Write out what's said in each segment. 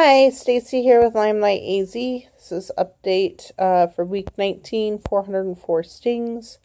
Hi, Stacy here with Limelight AZ. This is update for week 19, 404 stings.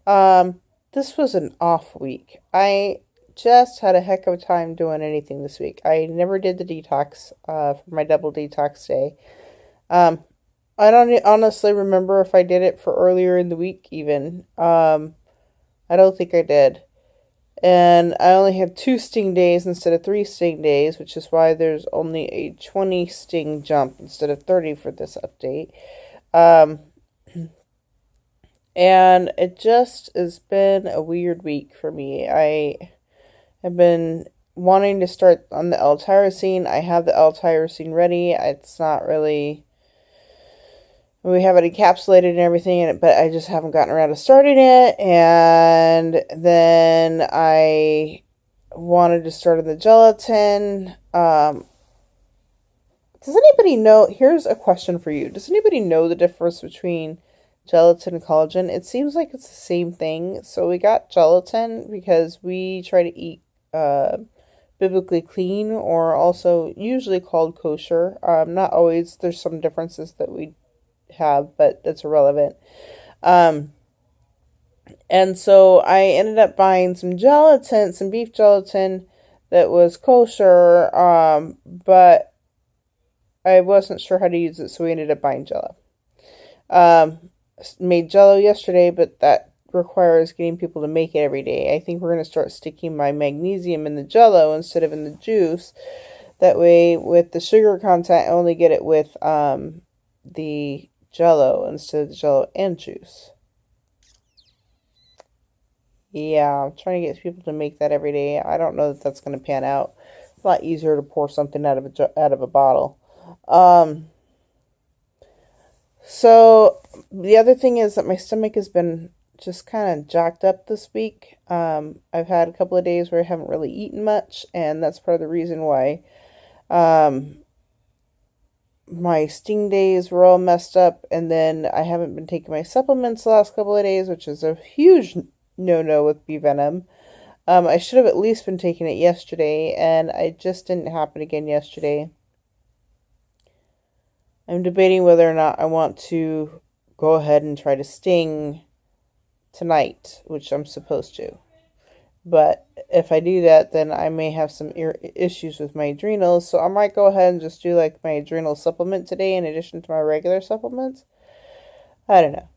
This was an off week. I just had a heck of a time doing anything this week. I never did the detox for my double detox day. Um, I don't honestly remember if I did it for earlier in the week even. I don't think I did. And I only had 2 sting days instead of 3 sting days, which is why there's only a 20 sting jump instead of 30 for this update. Um, and it just has been a weird week for me. I have been wanting to start on the L-tyrosine. I have the L-tyrosine ready. It's not really... We have it encapsulated and everything, but I just haven't gotten around to starting it. And then I wanted to start on the gelatin. Does anybody know? Here's a question for you. Does anybody know the difference between gelatin and collagen? It seems like it's the same thing. So we got gelatin because we try to eat biblically clean, or also usually called kosher. Not always. There's some differences that we have, but that's irrelevant. And so I ended up buying some gelatin, some beef gelatin that was kosher, but I wasn't sure how to use it, so we ended up buying Jello. Made Jello yesterday, but that requires getting people to make it every day. I think we're going to start sticking my magnesium in the Jello instead of in the juice. That way, with the sugar content, I only get it with the Jello instead of the Jello and juice. Yeah, I'm trying to get people to make that every day. I don't know that that's going to pan out. It's a lot easier to pour something out of a bottle. So the other thing is that my stomach has been just kind of jacked up this week. I've had a couple of days where I haven't really eaten much, and that's part of the reason why my sting days were all messed up, and then I haven't been taking my supplements the last couple of days, which is a huge no-no with bee venom. I should have at least been taking it yesterday, and it just didn't happen again yesterday. I'm debating whether or not I want to go ahead and try to sting tonight, which I'm supposed to. But if I do that, then I may have some issues with my adrenals. So I might go ahead and just do like my adrenal supplement today in addition to my regular supplements. I don't know.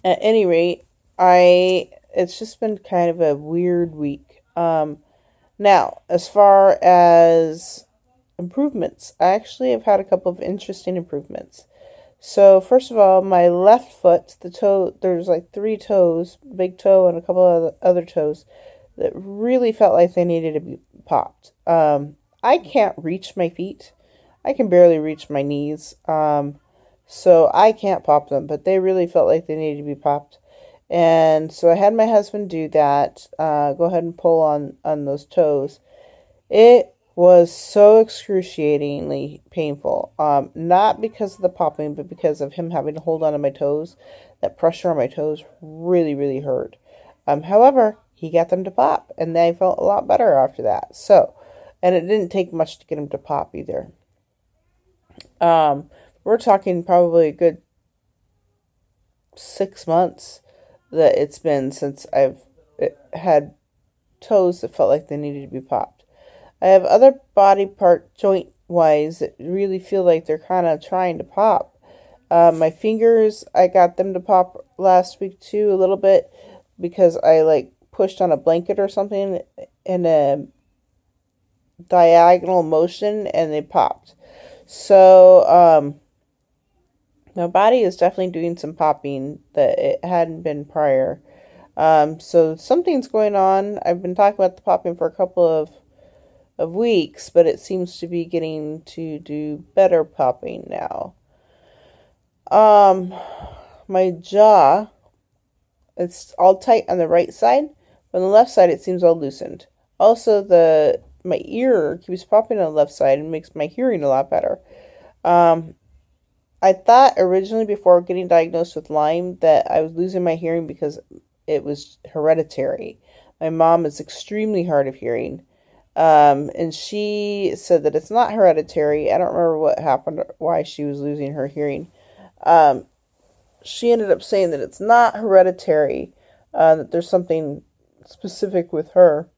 At any rate, it's just been kind of a weird week. Now, as far as improvements, I actually have had a couple of interesting improvements. So, first of all, my left foot, the toe, there's like 3 toes, big toe and a couple of other toes, that really felt like they needed to be popped. I can't reach my feet. I can barely reach my knees. So I can't pop them, but they really felt like they needed to be popped. And so I had my husband do that, go ahead and pull on those toes. It was so excruciatingly painful. Not because of the popping, but because of him having to hold on to my toes. That pressure on my toes really, really hurt. However, he got them to pop, and they felt a lot better after that. So, and it didn't take much to get them to pop either. We're talking probably a good 6 months that it's been since I've had toes that felt like they needed to be popped. I have other body part joint wise that really feel like they're kind of trying to pop. My fingers, I got them to pop last week too, a little bit, because I like pushed on a blanket or something in a diagonal motion and they popped. So, my body is definitely doing some popping that it hadn't been prior. So something's going on. I've been talking about the popping for a couple of weeks, but it seems to be getting to do better popping now. My jaw, it's all tight on the right side, but on the left side it seems all loosened. Also, my ear keeps popping on the left side and makes my hearing a lot better. I thought originally before getting diagnosed with Lyme that I was losing my hearing because it was hereditary. My mom is extremely hard of hearing. And she said that it's not hereditary. I don't remember what happened, why she was losing her hearing. Um, she ended up saying that it's not hereditary, that there's something specific with her.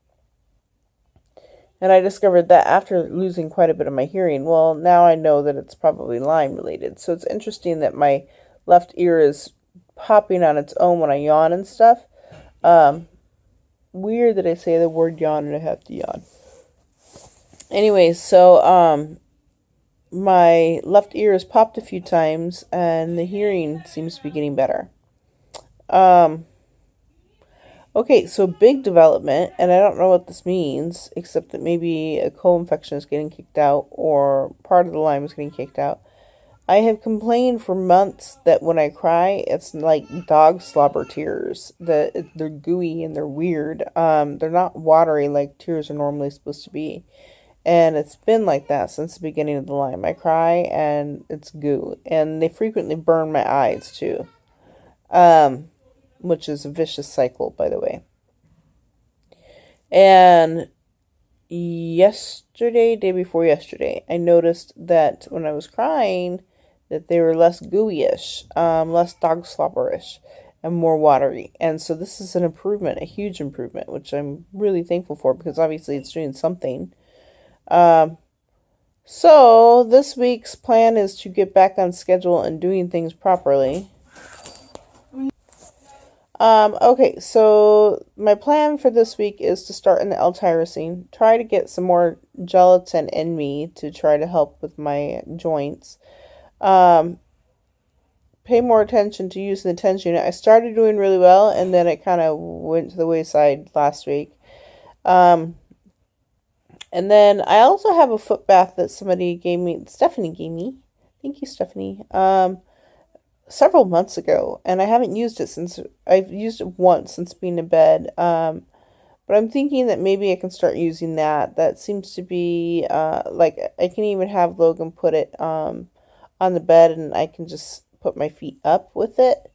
And I discovered that after losing quite a bit of my hearing. Well, now I know that it's probably Lyme related. So it's interesting that my left ear is popping on its own when I yawn and stuff. Um, Weird that I say the word yawn and I have to yawn. Anyways, so my left ear has popped a few times and the hearing seems to be getting better. Okay, so big development, and I don't know what this means, except that maybe a co-infection is getting kicked out, or part of the Lyme is getting kicked out. I have complained for months that when I cry, it's like dog slobber tears. That they're gooey and they're weird. They're not watery like tears are normally supposed to be. And it's been like that since the beginning of the Lyme. I cry and it's goo. And they frequently burn my eyes too. Which is a vicious cycle, by the way. And day before yesterday, I noticed that when I was crying, that they were less gooey-ish, less dog slobber-ish, and more watery. And so this is an improvement, a huge improvement, which I'm really thankful for because obviously it's doing something. So this week's plan is to get back on schedule and doing things properly. Okay, so my plan for this week is to start in the L-tyrosine, try to get some more gelatin in me to try to help with my joints. Pay more attention to using the TENS unit. I started doing really well, and then it kind of went to the wayside last week. And then I also have a foot bath that Stephanie gave me. Thank you, Stephanie. Several months ago, and I haven't used it since. I've used it once since being in bed. But I'm thinking that maybe I can start using that. That seems to be like I can even have Logan put it on the bed, and I can just put my feet up with it,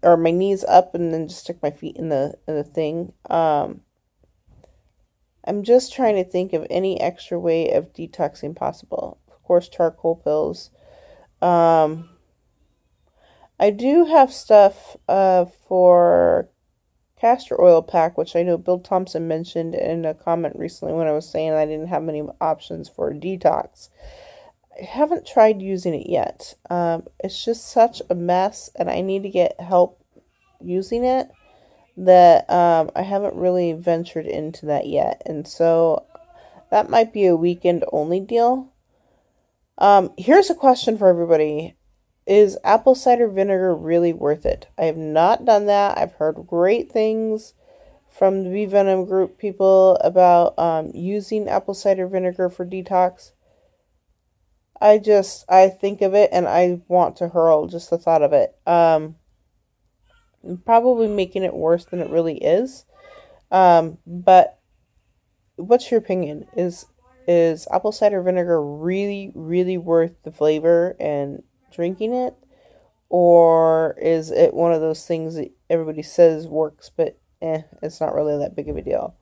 or my knees up, and then just stick my feet in the thing. I'm just trying to think of any extra way of detoxing possible. Of course, charcoal pills. I do have stuff for castor oil pack, which I know Bill Thompson mentioned in a comment recently when I was saying I didn't have many options for a detox. I haven't tried using it yet. It's just such a mess, and I need to get help using it that I haven't really ventured into that yet. And so that might be a weekend only deal. Here's a question for everybody. Is apple cider vinegar really worth it? I have not done that. I've heard great things from the Bee Venom group people about using apple cider vinegar for detox. I think of it and I want to hurl just the thought of it. I'm probably making it worse than it really is. But what's your opinion? Is apple cider vinegar really, really worth the flavor and drinking it, or is it one of those things that everybody says works, but it's not really that big of a deal?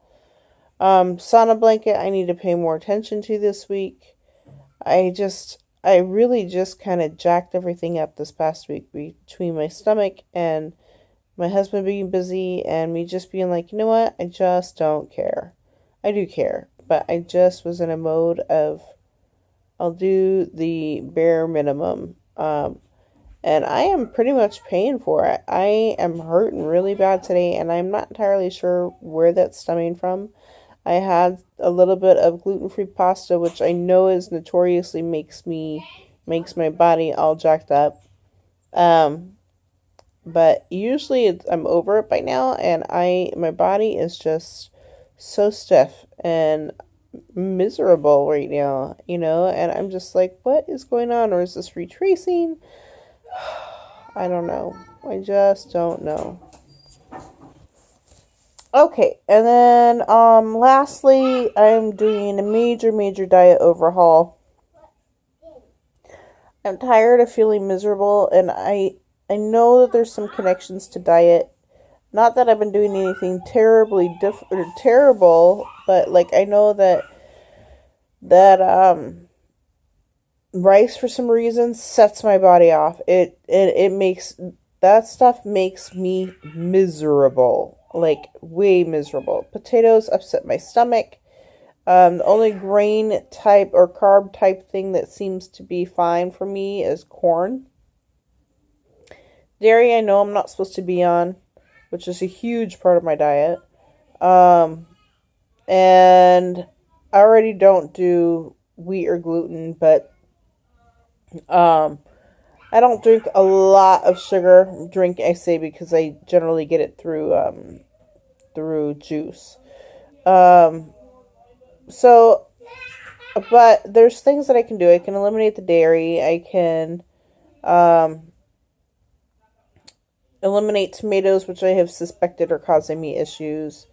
Sauna blanket, I need to pay more attention to this week. I really just kind of jacked everything up this past week between my stomach and my husband being busy and me just being like, you know what, I just don't care. I do care, but I just was in a mode of I'll do the bare minimum. And I am pretty much paying for it. I am hurting really bad today, and I'm not entirely sure where that's stemming from. I had a little bit of gluten-free pasta, which I know is notoriously makes my body all jacked up. But usually I'm over it by now, and my body is just so stiff and miserable right now, and I'm just like, what is going on? Or is this retracing? I don't know. I just don't know. Okay, and then lastly, I'm doing a major diet overhaul. I'm tired of feeling miserable, and I know that there's some connections to diet. Not that I've been doing anything terrible, but like I know that rice for some reason sets my body off. It makes that stuff makes me miserable, like way miserable. Potatoes upset my stomach. The only grain type or carb type thing that seems to be fine for me is corn. Dairy, I know I'm not supposed to be on, which is a huge part of my diet. Um, and I already don't do wheat or gluten, but um, I don't drink a lot of sugar. Drink, I say, because I generally get it through juice. Um, so, but there's things that I can do. I can eliminate the dairy. I can um, eliminate tomatoes, which I have suspected are causing me issues.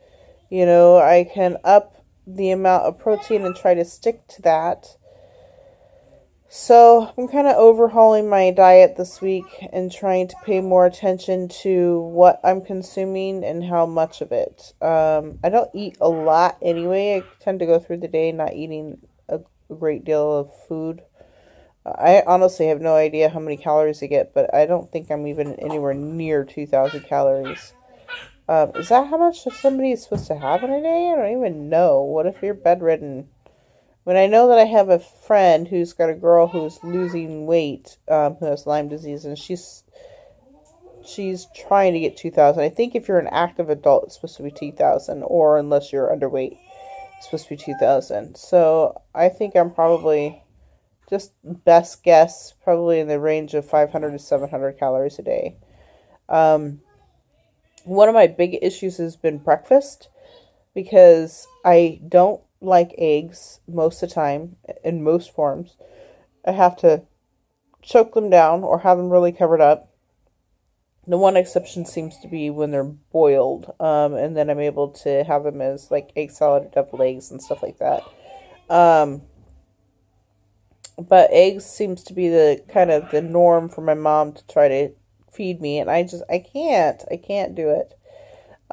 You know, I can up the amount of protein and try to stick to that. So I'm kind of overhauling my diet this week and trying to pay more attention to what I'm consuming and how much of it. I don't eat a lot anyway. I tend to go through the day not eating a great deal of food. I honestly have no idea how many calories I get, but I don't think I'm even anywhere near 2,000 calories. Is that how much somebody is supposed to have in a day? I don't even know. What if you're bedridden? When I know that I have a friend who's got a girl who's losing weight, who has Lyme disease, and she's trying to get 2,000. I think if you're an active adult, it's supposed to be 2,000, or unless you're underweight, it's supposed to be 2,000. So I think I'm probably, just best guess, probably in the range of 500 to 700 calories a day. One of my big issues has been breakfast because I don't like eggs most of the time in most forms. I have to choke them down or have them really covered up. The one exception seems to be when they're boiled, and then I'm able to have them as like egg salad or deviled eggs and stuff like that. Um, but eggs seems to be the kind of the norm for my mom to try to feed me, and I can't do it.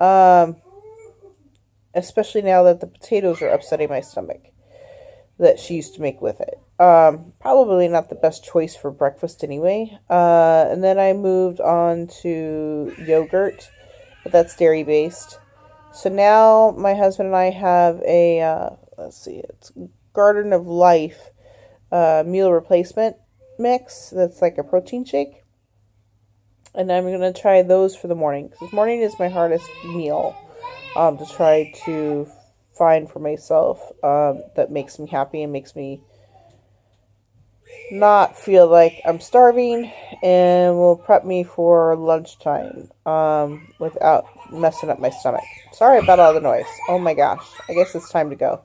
Um, Especially now that the potatoes are upsetting my stomach that she used to make with it. Probably not the best choice for breakfast anyway. And then I moved on to yogurt, but that's dairy based. So now my husband and I have a let's see, it's Garden of Life meal replacement mix that's like a protein shake, and I'm gonna try those for the morning because morning is my hardest meal to try to find for myself that makes me happy and makes me not feel like I'm starving and will prep me for lunchtime without messing up my stomach. Sorry about all the noise. Oh my gosh. I guess it's time to go.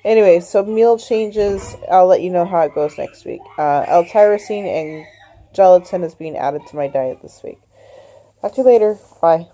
Anyway, so meal changes. I'll let you know how it goes next week. L-tyrosine and gelatin is being added to my diet this week. Talk to you later. Bye.